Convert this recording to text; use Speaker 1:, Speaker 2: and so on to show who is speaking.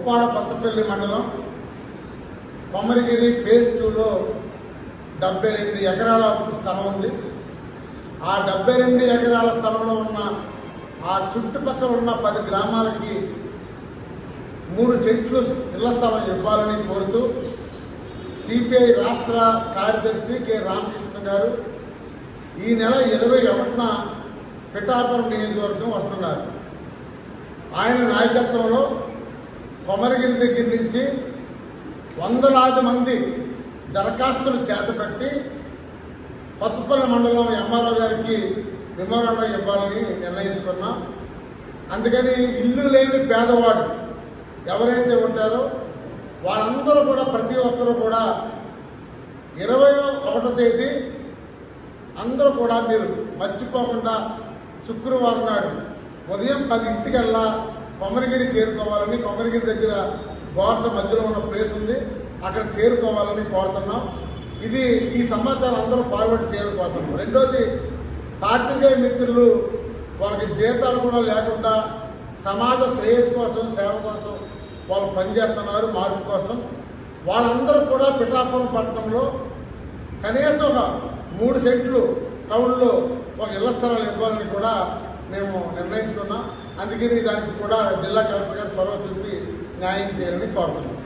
Speaker 1: ఉప్పాడ కొత్తపల్లి మండలం కొమరగిరి ఫేజ్ 2లో 72 ఎకరాల స్థలం ఉంది. ఆ 72 ఎకరాల స్థలంలో ఉన్న ఆ చుట్టుపక్కల ఉన్న 10 గ్రామాలకి 3 సెంట్లు ఇళ్ల స్థలం ఇవ్వాలని కోరుతూ సిపిఐ రాష్ట్ర కార్యదర్శి కె రామకృష్ణ గారు ఈ నెల 21న పిఠాపురం నియోజకవర్గం వస్తున్నారు. ఆయన నాయకత్వంలో కొమరగిరి దగ్గర నుంచి వందలాది మంది దరఖాస్తులు చేతపెట్టి కొత్తపల్లి మండలం ఎంఆర్ఓ గారికి మెమోరాండం ఇవ్వాలని నిర్ణయించుకున్నాం. అందుకని ఇల్లు లేని పేదవాడు ఎవరైతే ఉంటారో వాళ్ళందరూ కూడా ప్రతి ఒక్కరూ కూడా 21వ తేదీ అందరూ కూడా మీరు మర్చిపోకుండా శుక్రవారం నాడు ఉదయం 10 కొమరగిరి చేరుకోవాలని, కొమరగిరి దగ్గర గోర్స మధ్యలో ఉన్న ప్లేస్ ఉంది, అక్కడ చేరుకోవాలని కోరుతున్నాం. ఈ సమాచారం అందరూ ఫార్వర్డ్ చేయకపోతున్నాం. రెండోది, పాత్రికేయ మిత్రులు వాళ్ళకి జీతాలు కూడా లేకుండా సమాజ శ్రేయస్సు కోసం, సేవ కోసం వాళ్ళు పనిచేస్తున్నారు. మార్పు కోసం వాళ్ళందరూ కూడా పిఠాపురం పట్టణంలో కనీసం ఒక 3 సెంట్లు టౌన్లో ఒక ఇళ్ల స్థలాలు ఇవ్వాలని కూడా మేము నిర్ణయించుకున్నాం. అందుకని దానికి కూడా జిల్లా కలెక్టర్ గారు చొరవ చూపి న్యాయం చేయాలని కోరుతున్నాం.